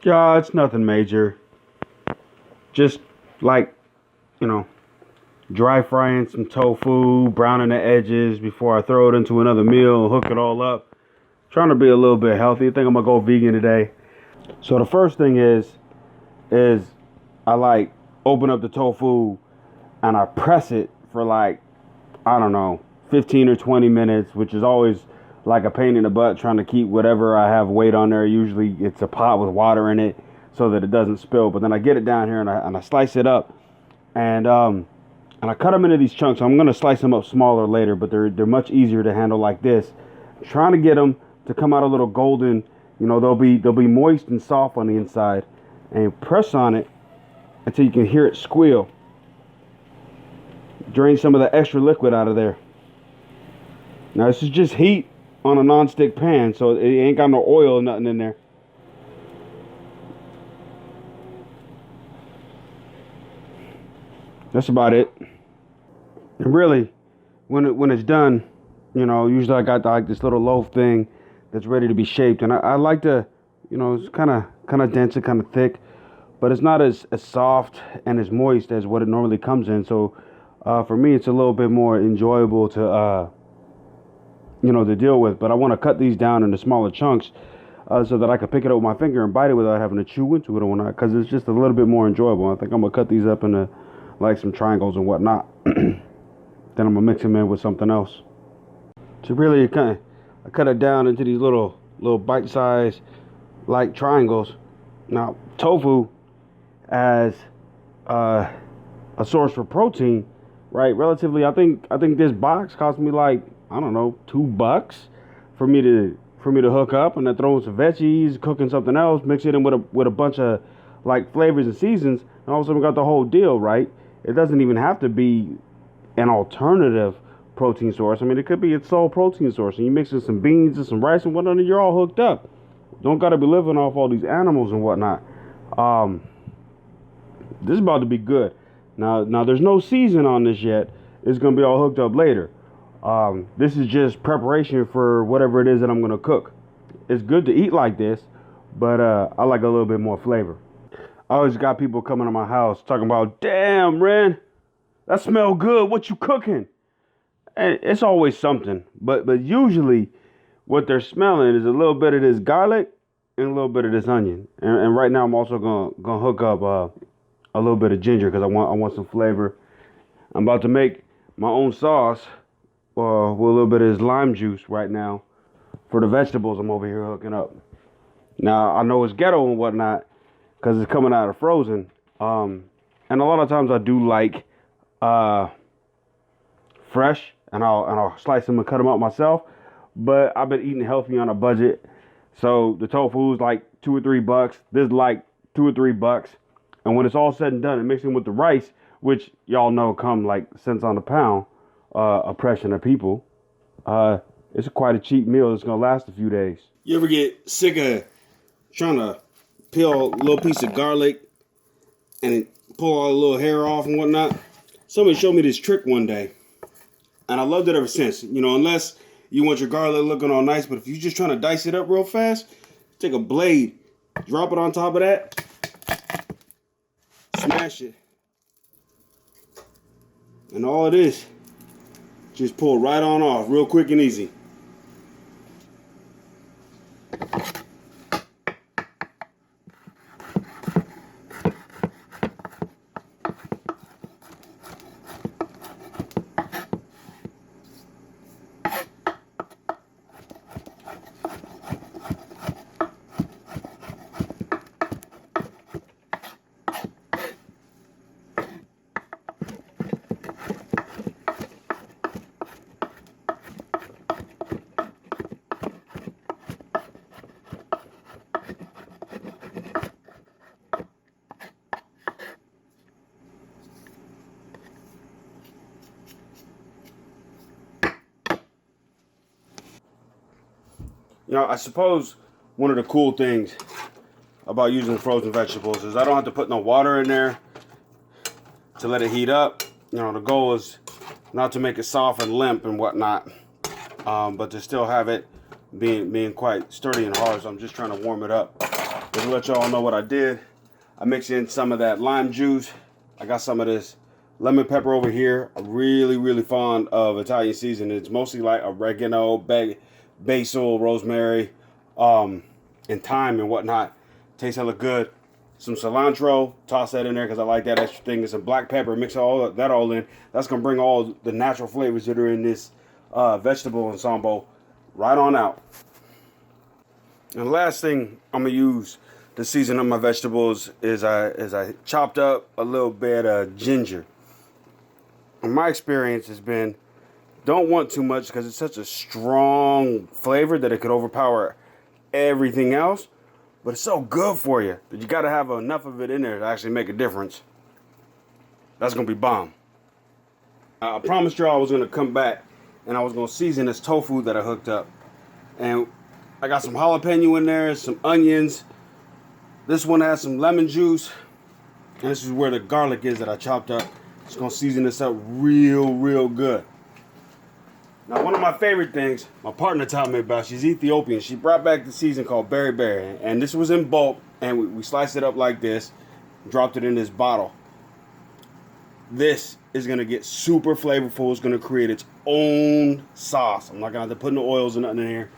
Yeah, it's nothing major. Just like, you know, dry frying some tofu, browning the edges before I throw it into another meal, hook it all up. Trying to be a little bit healthy. I think I'm gonna go vegan today. So the first thing is I like open up the tofu and I press it for like, I don't know, 15 or 20 minutes, which is always like a pain in the butt trying to keep whatever I have weight on there. Usually it's a pot with water in it so that it doesn't spill. But then I get it down here and I slice it up and I cut them into these chunks. I'm gonna slice them up smaller later, but they're much easier to handle like this. I'm trying to get them to come out a little golden. You know, they'll be moist and soft on the inside, and you press on it until you can hear it squeal. Drain some of the extra liquid out of there. Now this is just heat on a non-stick pan, so it ain't got no oil or nothing in there. That's about it. And really, when it's done, you know, usually I got like this little loaf thing that's ready to be shaped, and I like to, you know, it's kind of dense and kind of thick, but it's not as soft and as moist as what it normally comes in. So for me, it's a little bit more enjoyable to you know, to deal with. But I want to cut these down into smaller chunks so that I can pick it up with my finger and bite it without having to chew into it or whatnot, because it's just a little bit more enjoyable. I think I'm gonna cut these up into like some triangles and whatnot. Then I'm gonna mix them in with something else. So really, I cut it down into these little bite-sized like triangles. Now, tofu as a source for protein, right? Relatively, I think this box cost me like, I don't know, $2 for me to hook up, and then throw in some veggies, cooking something else, mix it in with a bunch of like flavors and seasons, and all of a sudden we got the whole deal, right? It doesn't even have to be an alternative protein source. I mean, it could be its sole protein source, and you mix in some beans and some rice and whatnot, and you're all hooked up. Don't gotta be living off all these animals and whatnot. This is about to be good. Now there's no season on this yet. It's gonna be all hooked up later. This is just preparation for whatever it is that I'm gonna cook. It's good to eat like this, but I like a little bit more flavor. I always got people coming to my house talking about, "Damn, Ren, that smell good. What you cooking?" And it's always something, but usually what they're smelling is a little bit of this garlic and a little bit of this onion. And right now I'm also gonna hook up a little bit of ginger because I want some flavor. I'm about to make my own sauce with a little bit of this lime juice right now for the vegetables I'm over here hooking up. Now I know it's ghetto and whatnot because it's coming out of frozen. And a lot of times I do like fresh, and I'll slice them and cut them up myself. But I've been eating healthy on a budget, so the tofu is like $2 or $3. This is like $2 or $3, and when it's all said and done, and mixing with the rice, which y'all know come like cents on the pound, oppression of people. It's quite a cheap meal that's gonna last a few days. You ever get sick of trying to peel a little piece of garlic and pull all the little hair off and whatnot? Somebody showed me this trick one day, and I loved it ever since. You know, unless you want your garlic looking all nice, but if you're just trying to dice it up real fast, take a blade, drop it on top of that, smash it, and all it is, just pull right on off, real quick and easy. You know, I suppose one of the cool things about using frozen vegetables is I don't have to put no water in there to let it heat up. You know, the goal is not to make it soft and limp and whatnot, but to still have it being quite sturdy and hard. So I'm just trying to warm it up Just to let y'all know what I did. I mixed in some of that lime juice. I got some of this lemon pepper over here. I'm really fond of Italian seasoning. It's mostly like oregano, basil, rosemary, and thyme and whatnot. Tastes hella good. Some cilantro, toss that in there because I like that extra thing. And some black pepper, mix all that all in. That's gonna bring all the natural flavors that are in this vegetable ensemble right on out. And the last thing I'm gonna use to season up my vegetables is I chopped up a little bit of ginger. And my experience has been, don't want too much because it's such a strong flavor that it could overpower everything else. But it's so good for you that you got to have enough of it in there to actually make a difference. That's going to be bomb. I promised y'all I was going to come back and I was going to season this tofu that I hooked up. And I got some jalapeno in there, some onions. This one has some lemon juice. And this is where the garlic is that I chopped up. It's going to season this up real good. Now, one of my favorite things my partner taught me about, she's Ethiopian. She brought back the season called Berry Berry. And this was in bulk. And we sliced it up like this. Dropped it in this bottle. This is going to get super flavorful. It's going to create its own sauce. I'm not going to have to put no oils or nothing in here.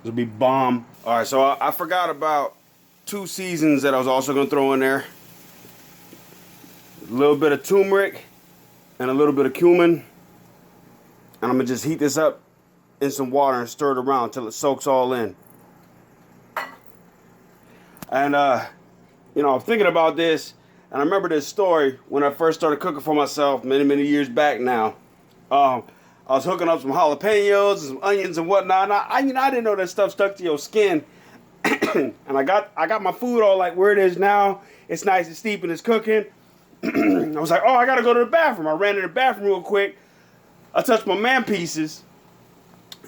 It'll be bomb. All right, so I forgot about 2 seasons that I was also going to throw in there. A little bit of turmeric and a little bit of cumin. And I'm going to just heat this up in some water and stir it around until it soaks all in. And, you know, I'm thinking about this. And I remember this story when I first started cooking for myself many years back now. I was hooking up some jalapenos and some onions and whatnot. And I didn't know that stuff stuck to your skin. And I got my food all like where it is now. It's nice and steep and it's cooking. I was like, oh, I got to go to the bathroom. I ran to the bathroom real quick. I touched my man pieces,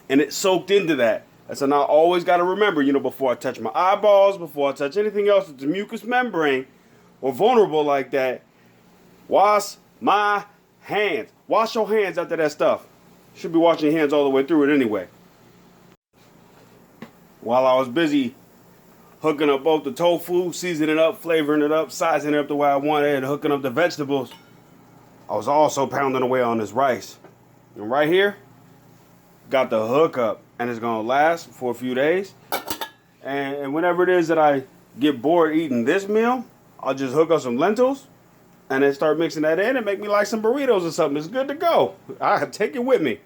and it soaked into that. And so now I always got to remember, you know, before I touch my eyeballs, before I touch anything else that's a mucous membrane or vulnerable like that, wash my hands. Wash your hands after that stuff. You should be washing your hands all the way through it anyway. While I was busy hooking up both the tofu, seasoning it up, flavoring it up, sizing it up the way I wanted, and hooking up the vegetables, I was also pounding away on this rice. And right here, got the hookup, and it's gonna last for a few days. And whenever it is that I get bored eating this meal, I'll just hook up some lentils, and then start mixing that in and make me like some burritos or something. It's good to go. I take it with me.